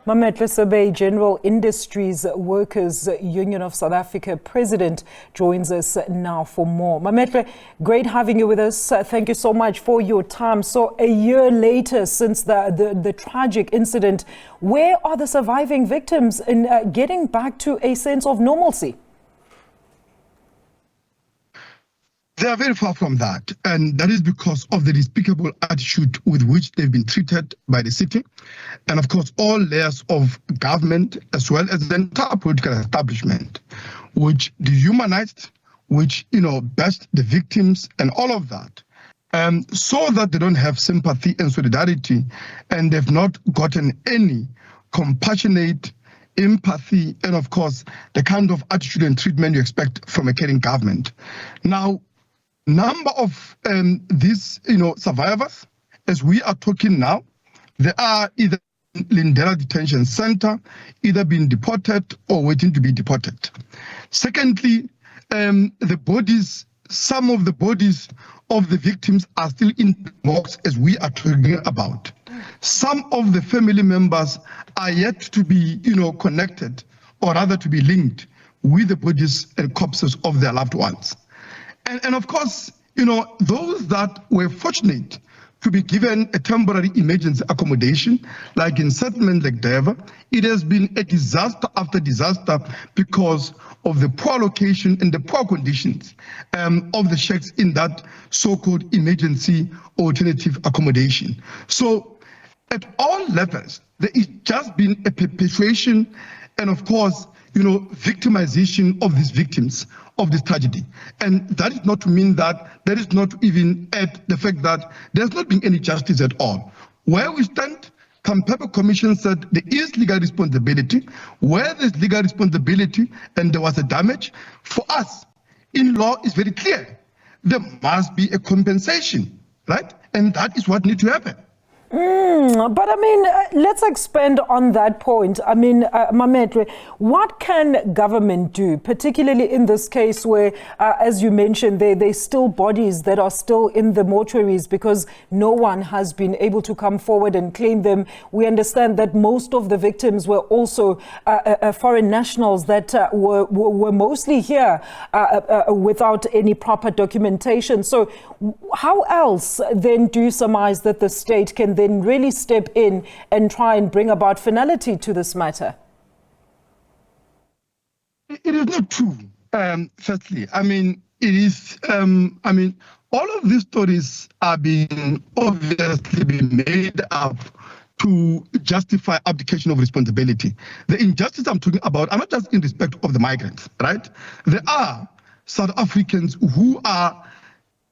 Mametlwe Sebei, General Industries Workers Union of South Africa President, joins us now for more. Mametlwe, great having you with us. Thank you so much for your time. So a year later since the tragic incident, where are the surviving victims in getting back to a sense of normalcy? They are very far from that, and that is because of the despicable attitude with which they've been treated by the city, and of course all layers of government as well as the entire political establishment, which dehumanized, which bashed the victims and all of that, so that they don't have sympathy and solidarity, and they've not gotten any compassionate empathy, and of course the kind of attitude and treatment you expect from a caring government. Now, number of these survivors, as we are talking now, they are either in Lindela Detention Center, either being deported or waiting to be deported. Secondly, the bodies, some of the bodies of the victims are still in morgues as we are talking about. Some of the family members are yet to be connected, or rather to be linked with the bodies and corpses of their loved ones. And of course, those that were fortunate to be given a temporary emergency accommodation, like in settlement like Deva, it has been a disaster after disaster because of the poor location and the poor conditions of the shacks in that so-called emergency alternative accommodation. So at all levels, there is just been a perpetuation and of course, victimization of these victims of this tragedy. And that is not to mean that there is not even at the fact that there's not been any justice at all. Where we stand, Kampepe Commission said there is legal responsibility. Where there's legal responsibility and there was a damage, for us, in law is very clear. There must be a compensation, right? And that is what needs to happen. But I mean, let's expand on that point. I mean, Mametlwe, what can government do, particularly in this case where, as you mentioned, there's still bodies that are still in the mortuaries because no one has been able to come forward and claim them. We understand that most of the victims were also foreign nationals that were mostly here without any proper documentation. So how else then do you surmise that the state can then really step in and try and bring about finality to this matter? It is not true. Firstly, I mean, it is. All of these stories are being obviously being made up to justify abdication of responsibility. The injustice I'm talking about are not just in respect of the migrants, right? There are South Africans who are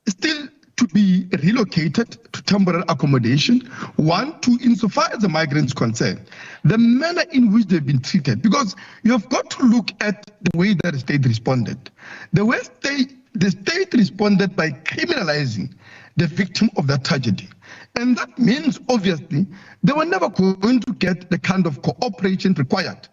still to be relocated to temporary accommodation. One, two, insofar as the migrants concerned, the manner in which they've been treated, because you have got to look at the way that the state responded. The state responded by criminalizing the victim of that tragedy. And that means, obviously, they were never going to get the kind of cooperation required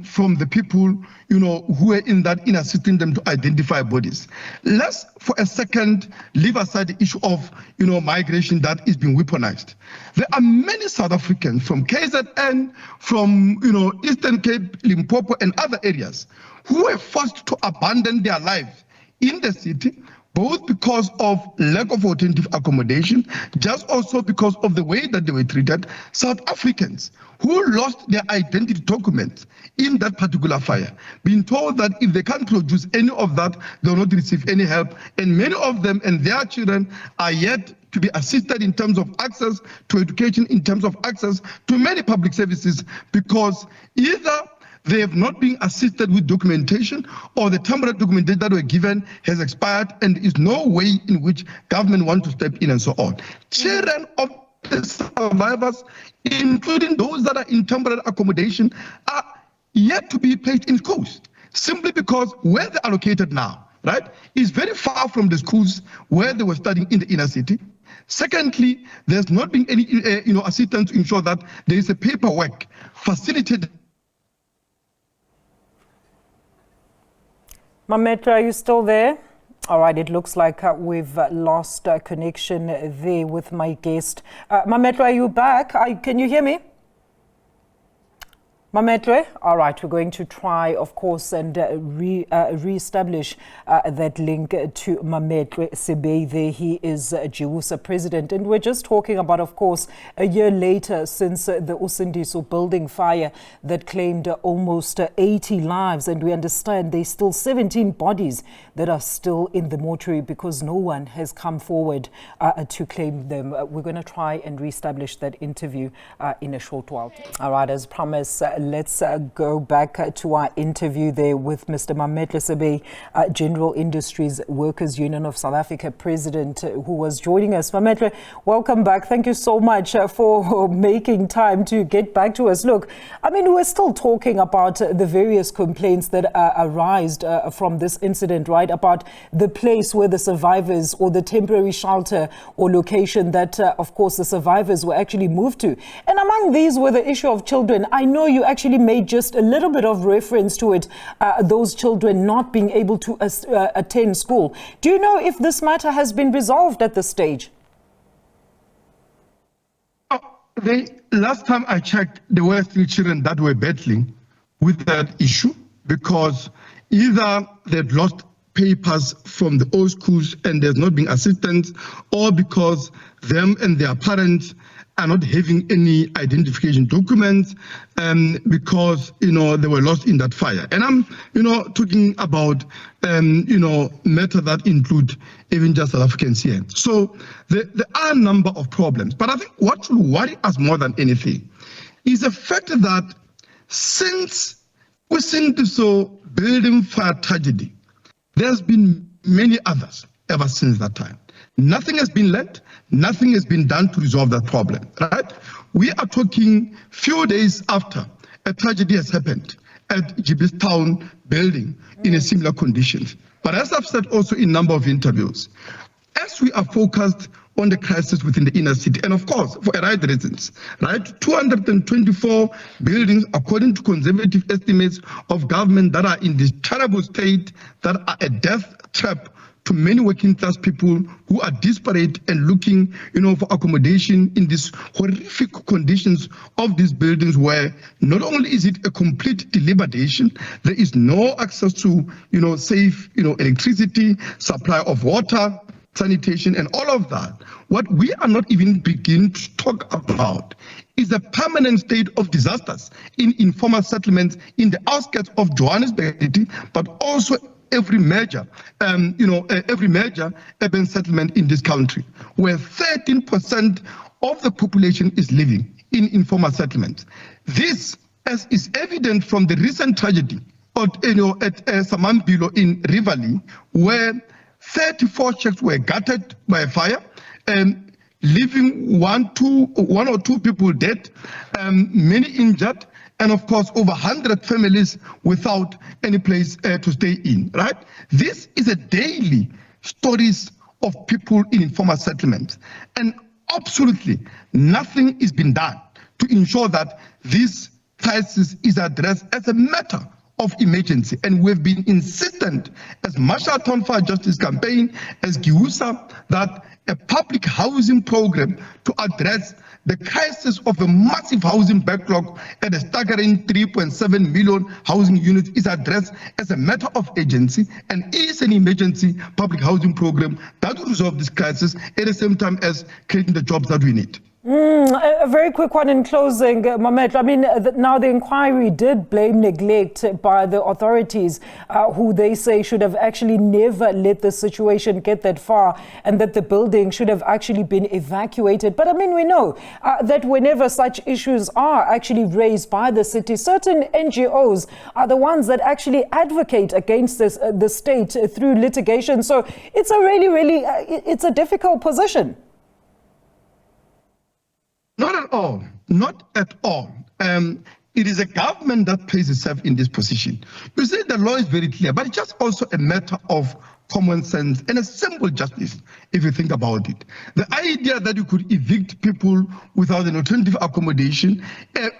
from the people, who were in assisting them to identify bodies. Let's, for a second, leave aside the issue of, migration that is being weaponized. There are many South Africans from KZN, from, Eastern Cape, Limpopo, and other areas who were forced to abandon their lives in the city, both because of lack of alternative accommodation, just also because of the way that they were treated. South Africans who lost their identity documents in that particular fire, being told that if they can't produce any of that, they will not receive any help. And many of them and their children are yet to be assisted in terms of access to education, in terms of access to many public services, because either they have not been assisted with documentation, or the temporary documentation that were given has expired, and there is no way in which government wants to step in and so on. Children of the survivors, including those that are in temporary accommodation, are yet to be placed in schools, simply because where they're allocated now, right, is very far from the schools where they were studying in the inner city. Secondly, there's not been any assistance to ensure that there is a paperwork facilitated. Mametlwe, are you still there? All right, it looks like we've lost connection there with my guest. Mametlwe, are you back? Can you hear me? Mametlwe, all right, we're going to try, of course, and re-establish that link to Mametlwe Sebei. There he is, GEWUSA president. And we're just talking about, of course, a year later since the Usindiso Building Fire that claimed almost 80 lives. And we understand there's still 17 bodies that are still in the mortuary because no one has come forward to claim them. We're going to try and re-establish that interview in a short while. All right, as promised, let's go back to our interview there with Mr. Mametlwe Sebei, General Industries Workers Union of South Africa president, who was joining us. Mametlwe, welcome back. Thank you so much for making time to get back to us. Look, I mean, we're still talking about the various complaints that arise from this incident, right? About the place where the survivors, or the temporary shelter or location that, of course, the survivors were actually moved to. And among these were the issue of children. I know you actually made just a little bit of reference to it, those children not being able to attend school. Do you know if this matter has been resolved at this stage? Last time I checked, there were still children that were battling with that issue because either they'd lost papers from the old schools and there's not been assistance, or because them and their parents are not having any identification documents because, they were lost in that fire. And I'm, talking about, matter that include even just South Africans here. So there are a number of problems. But I think what should worry us more than anything is the fact that since Usindiso Building Fire tragedy, there's been many others ever since that time. Nothing has been learned. Nothing has been done to resolve that problem, right? We are talking few days after a tragedy has happened at Gibbstown building in a similar conditions. But as I've said also in a number of interviews, as we are focused on the crisis within the inner city, and of course, for a right reasons, right? 224 buildings, according to conservative estimates of government, that are in this terrible state, that are a death trap to many working class people who are desperate and looking, for accommodation in these horrific conditions of these buildings, where not only is it a complete dilapidation, there is no access to, safe, electricity, supply of water, sanitation, and all of that. What we are not even beginning to talk about is the permanent state of disasters in informal settlements in the outskirts of Johannesburg, but also every major, every major urban settlement in this country, where 13% of the population is living in informal settlements. This, as is evident from the recent tragedy at Samambilo in Rivali, where 34 shacks were gutted by a fire, leaving one or two people dead, many injured, and of course over 100 families without any place to stay in, right? This is a daily stories of people in informal settlements, and absolutely nothing is being done to ensure that this crisis is addressed as a matter of emergency. And we've been insistent as Marshall Town Fire Justice Campaign, as GEWUSA, that a public housing program to address the crisis of a massive housing backlog at a staggering 3.7 million housing units is addressed as a matter of urgency and is an emergency public housing program that will resolve this crisis at the same time as creating the jobs that we need. A very quick one in closing, Mametlwe. I mean, now the inquiry did blame neglect by the authorities, who they say should have actually never let the situation get that far, and that the building should have actually been evacuated. But I mean, we know that whenever such issues are actually raised by the city, certain NGOs are the ones that actually advocate against the state through litigation. So it's a really, it's a difficult position. Not at all. Not at all. It is a government that places itself in this position. You see, the law is very clear, but it's just also a matter of common sense and a simple justice, if you think about it. The idea that you could evict people without an alternative accommodation,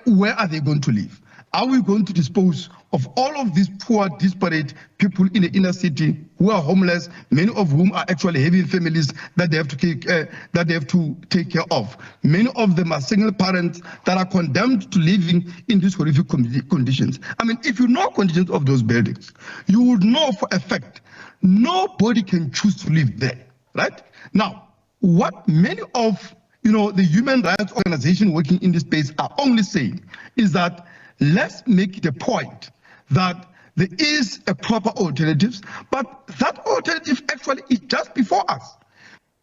where are they going to live? are we going to dispose of all of these poor, disparate people in the inner city who are homeless, many of whom are actually having families that they have to take care of? Many of them are single parents that are condemned to living in these horrific conditions. I mean, if you know conditions of those buildings, you would know for a fact nobody can choose to live there, right? Now, what many of the human rights organizations working in this space are only saying is that let's make it a point that there is a proper alternative, but that alternative actually is just before us.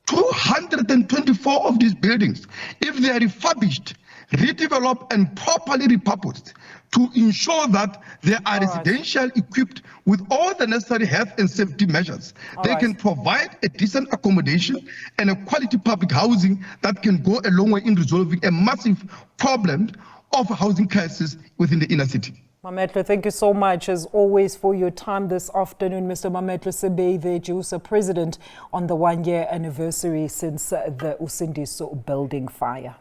224 of these buildings, if they are refurbished, redeveloped and properly repurposed to ensure that they are residential equipped with all the necessary health and safety measures, they can provide a decent accommodation and a quality public housing that can go a long way in resolving a massive problem of a housing crisis within the inner city. Mametlwe, thank you so much, as always, for your time this afternoon. Mr. Mametlwe Sebei, the JUSA president, on the one-year anniversary since the Usindiso Building Fire.